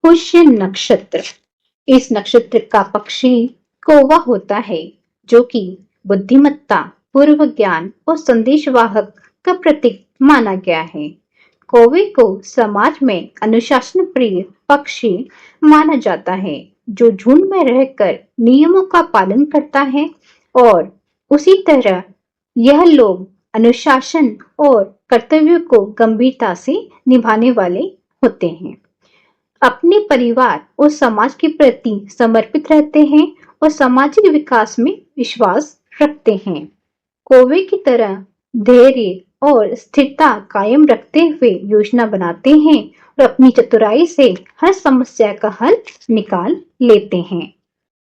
पुष्य नक्षत्र। इस नक्षत्र का पक्षी कौवा होता है, जो कि बुद्धिमत्ता, पूर्व ज्ञान और संदेशवाहक का प्रतीक माना गया है। कौवे को समाज में अनुशासन प्रिय पक्षी माना जाता है, जो झुंड में रहकर नियमों का पालन करता है और उसी तरह यह लोग अनुशासन और कर्तव्यों को गंभीरता से निभाने वाले होते हैं। अपने परिवार और समाज के प्रति समर्पित रहते हैं और सामाजिक विकास में विश्वास रखते हैं। कौवे की तरह धैर्य और स्थिरता कायम रखते हुए योजना बनाते हैं और अपनी चतुराई से हर समस्या का हल निकाल लेते हैं।